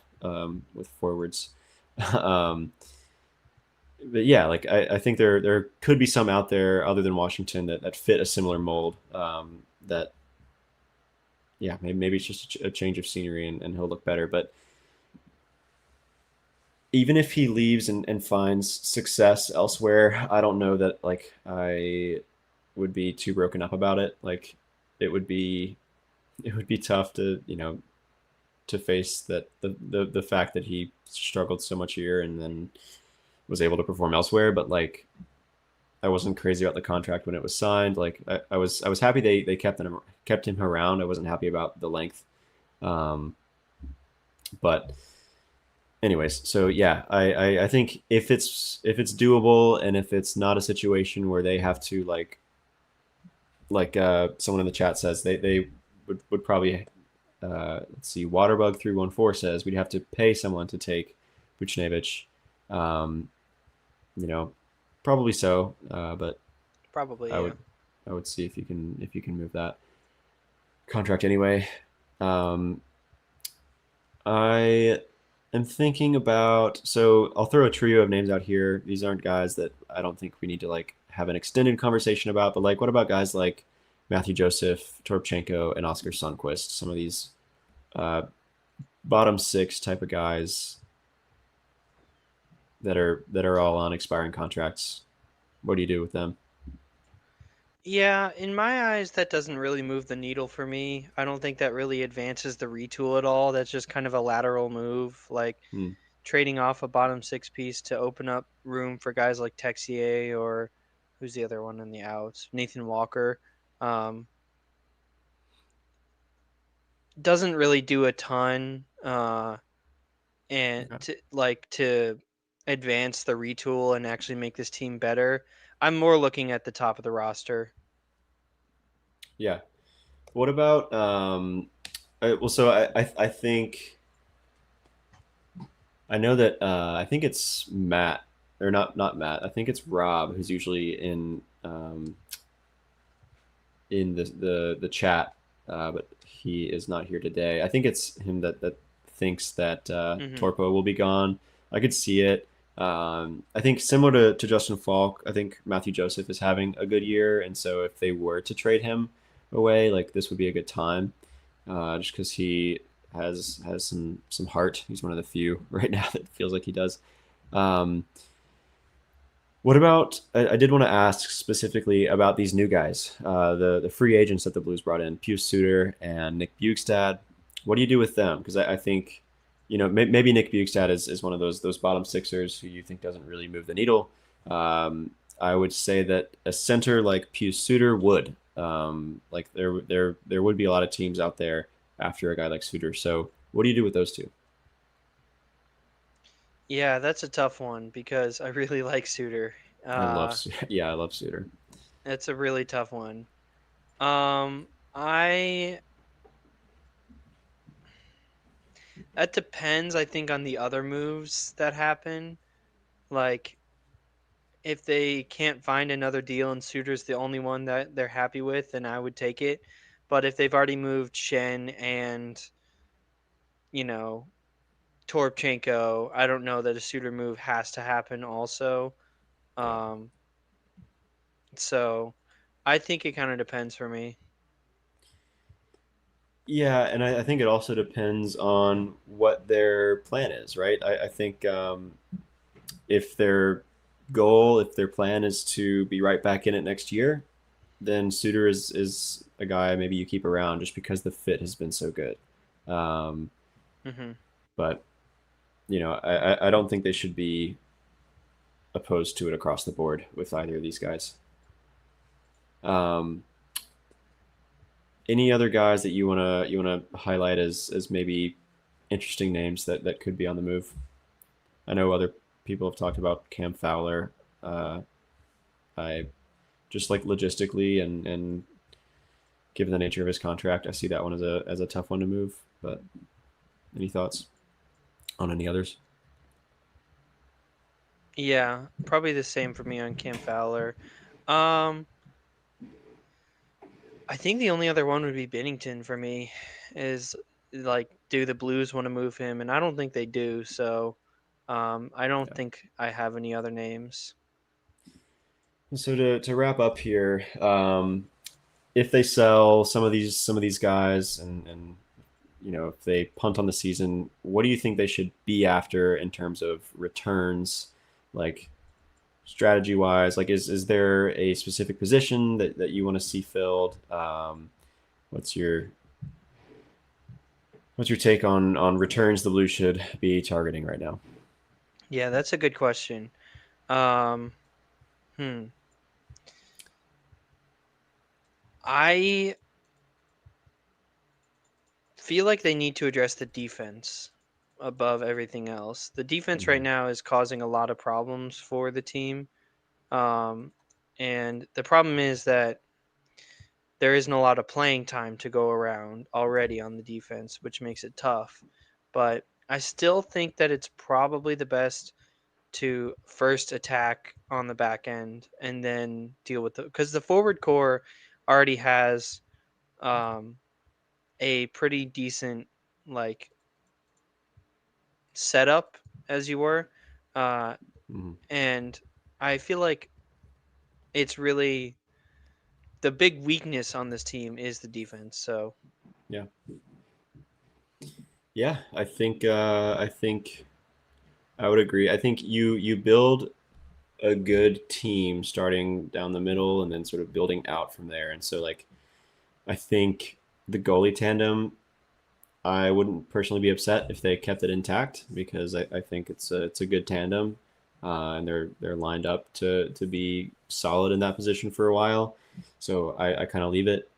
with forwards. um, but yeah, like I think there could be some out there other than Washington that fit a similar mold. That yeah, maybe it's just a change of scenery and he'll look better. But even if he leaves and finds success elsewhere, I don't know that like I would be too broken up about it. Like it would be it would be tough to to face that the fact that he struggled so much here and then was able to perform elsewhere. But like I wasn't crazy about the contract when it was signed. Like I was happy they kept him around. I wasn't happy about the length. Um, but anyways, so yeah, I think if it's doable and if it's not a situation where they have to like someone in the chat says they would probably let's see, Waterbug 314 says we'd have to pay someone to take Buchnevich. Um, you know, probably so, but Probably, I yeah. would I would see if you can move that contract anyway. Um, I am thinking about, so I'll throw a trio of names out here. These aren't guys that I don't think we need to like have an extended conversation about, but like what about guys like Matthew Joseph, Toropchenko, and Oscar Sundquist? Some of these uh, bottom six type of guys that are all on expiring contracts. What do you do with them? Yeah, in my eyes, that doesn't really move the needle for me. I don't think that really advances the retool at all. That's just kind of a lateral move, like Hmm. trading off a bottom six piece to open up room for guys like Texier or who's the other one in the outs? Nathan Walker. Um, doesn't really do a ton, and Okay. to advance the retool and actually make this team better. I'm more looking at the top of the roster. Yeah. What about well, so I think I know that I think it's Matt or not Matt. I think it's Rob who's usually in the chat, but he is not here today. I think it's him that thinks that Hmm. Torpo will be gone. I could see it. I think similar to Justin Faulk, I think Matthew Joseph is having a good year, and so if they were to trade him away, like this would be a good time, just because he has some heart. He's one of the few right now that feels like he does. Um, what about? I did want to ask specifically about these new guys, the free agents that the Blues brought in, Pius Suter and Nick Bjugstad. What do you do with them? Because I think maybe Nick Bjugstad is one of those bottom sixers who you think doesn't really move the needle. I would say that a center like Pius Suter would. Like there would be a lot of teams out there after a guy like Suter. So what do you do with those two? Yeah, that's a tough one because I really like Suter. I love Uh, yeah, I love Suter. it's a really tough one. Um, I That depends, I think, on the other moves that happen. Like, if they can't find another deal and Suter's the only one that they're happy with, then I would take it. But if they've already moved Shen and, you know, Toropchenko, I don't know that a Suter move has to happen also. Yeah. Um, so I think it kind of depends for me. Yeah, and I think it also depends on what their plan is, right? I think if their if their plan is to be right back in it next year, then Suter is a guy maybe you keep around just because the fit has been so good. Um, Hmm. but I don't think they should be opposed to it across the board with either of these guys. Um, any other guys that you wanna highlight as maybe interesting names that could be on the move? I know other people have talked about Cam Fowler. Uh, I just like logistically and given the nature of his contract, I see that one as a tough one to move. But any thoughts on any others? Yeah, probably the same for me on Cam Fowler. Um, I think the only other one would be Bennington for me. Is like, do the Blues want to move him? And I don't think they do. So, I don't Yeah. think I have any other names. So to wrap up here, if they sell some of these guys and if they punt on the season, what do you think they should be after in terms of returns, like strategy wise? Like is there a specific position that you want to see filled? What's your what's your take on returns the Blues should be targeting right now? Yeah, that's a good question. Um, hmm. I feel like they need to address the defense above everything else. The defense right Mm-hmm. now is causing a lot of problems for the team. Um, and the problem is that there isn't a lot of playing time to go around already on the defense, which makes it tough. But I still think that it's probably the best to first attack on the back end and then deal with because the forward core already has um, a pretty decent like setup as you were, uh, Mm-hmm. and I feel like it's really the big weakness on this team is the defense. So Yeah, yeah. I think I would agree. I think you build a good team starting down the middle and then sort of building out from there. And so like I think the goalie tandem, I wouldn't personally be upset if they kept it intact because I think it's a good tandem, and they're lined up to be solid in that position for a while. So I kind of leave it.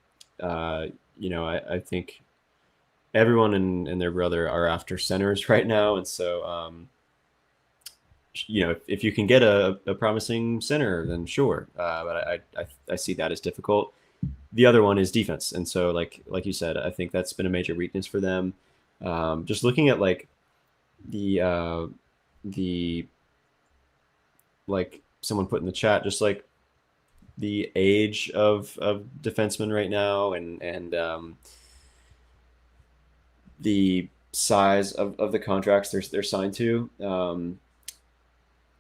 Uh, I think everyone and their brother are after centers right now, and so if you can get a promising center, then sure. But I see that as difficult. The other one is defense, and so like you said, I think that's been a major weakness for them. Just looking at like the like someone put in the chat, just like the age of defensemen right now, and the size of the contracts they're signed to.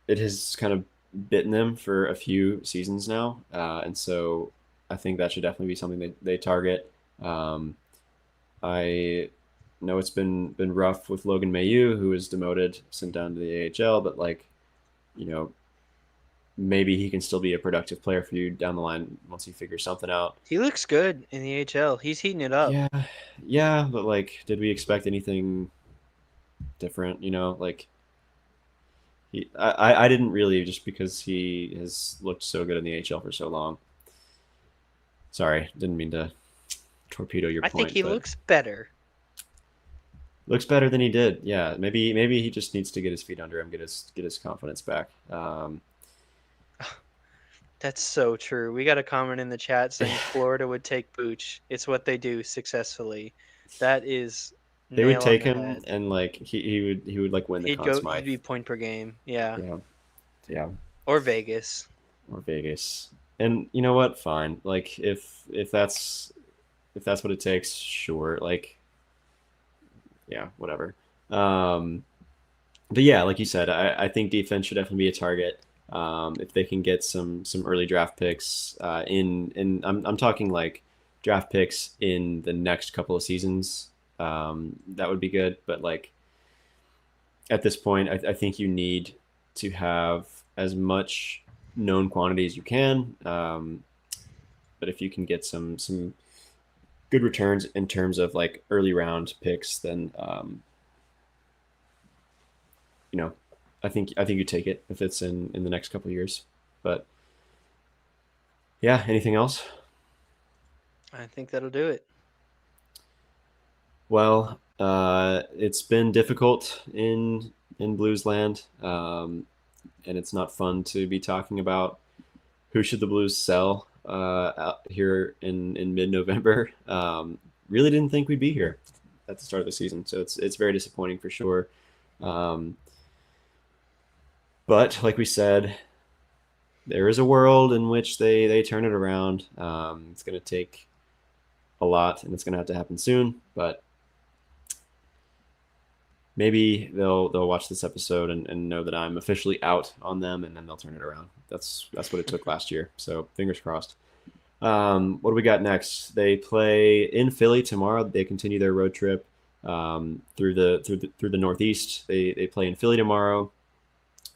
It has kind of bitten them for a few seasons now, and so I think that should definitely be something they target. Um, I know it's been rough with Logan Mayu, who was demoted, sent down to the AHL, but like you know maybe he can still be a productive player for you down the line once he figures something out. he looks good in the AHL. He's heating it up. Yeah, yeah, but like, did we expect anything different. Like I didn't really, just because he has looked so good in the HL for so long. Sorry, didn't mean to torpedo your I think point, he but looks better. looks better than he did. Yeah, maybe he just needs to get his feet under him, get his confidence back. That's so true. We got a comment in the chat saying Florida would take Booch. It's what they do successfully. That is They would nail on take the him, head. and like he would like win the Conn He'd Smythe. be point per game. Yeah. Yeah, yeah, Or Vegas. or Vegas. And you know what? Fine. Like if that's what it takes, sure. Like yeah, whatever. Um, but yeah, like you said, I think defense should definitely be a target. If they can get some early draft picks in I'm talking like draft picks in the next couple of seasons, that would be good. But like at this point, I think you need to have as much known quantity as you can. But if you can get some good returns in terms of like early round picks, then you know, I think you take it if it's in the next couple of years. But yeah, anything else? I think that'll do it. Well, it's been difficult in Blues land, and it's not fun to be talking about who should the Blues sell out here in mid November. Really didn't think we'd be here at the start of the season, so it's very disappointing for sure. Um, but like we said, there is a world in which they turn it around. It's going to take a lot, and it's going to have to happen soon. But maybe they'll watch this episode and know that I'm officially out on them, and then they'll turn it around. That's what it took last year. So fingers crossed. What do we got next? They play in Philly tomorrow. They continue their road trip through the Northeast. They play in Philly tomorrow.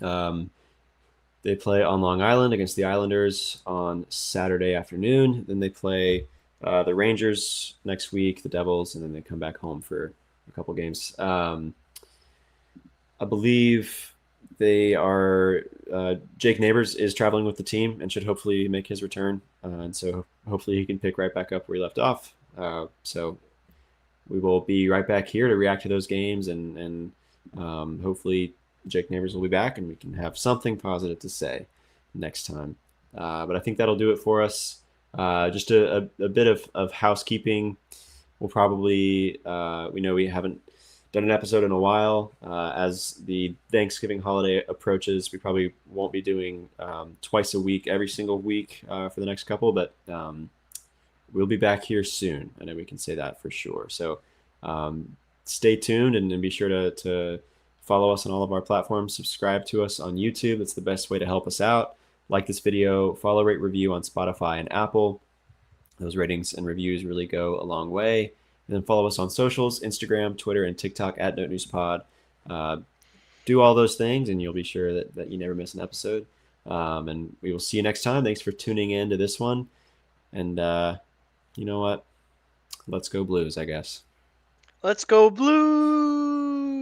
Um, They play on Long Island against the Islanders on Saturday afternoon. Then they play the Rangers next week, the Devils, and then they come back home for a couple games. I believe they are. Jake Neighbors is traveling with the team and should hopefully make his return. And so hopefully he can pick right back up where he left off. So we will be right back here to react to those games, and hopefully Jake Neighbors will be back and we can have something positive to say next time. But I think that'll do it for us. Just a bit of housekeeping. We'll probably, we know we haven't done an episode in a while. As the Thanksgiving holiday approaches, we probably won't be doing twice a week, every single week for the next couple, but we'll be back here soon. I know we can say that for sure. So stay tuned and be sure to follow us on all of our platforms. Subscribe to us on YouTube. That's the best way to help us out. Like this video, follow, rate, review on Spotify and Apple. Those ratings and reviews really go a long way. And then follow us on socials, Instagram, Twitter, and TikTok at Note News Pod. Do all those things, and you'll be sure that you never miss an episode. And we will see you next time. Thanks for tuning in to this one. And you know what? Let's go Blues, I guess. Let's go Blues!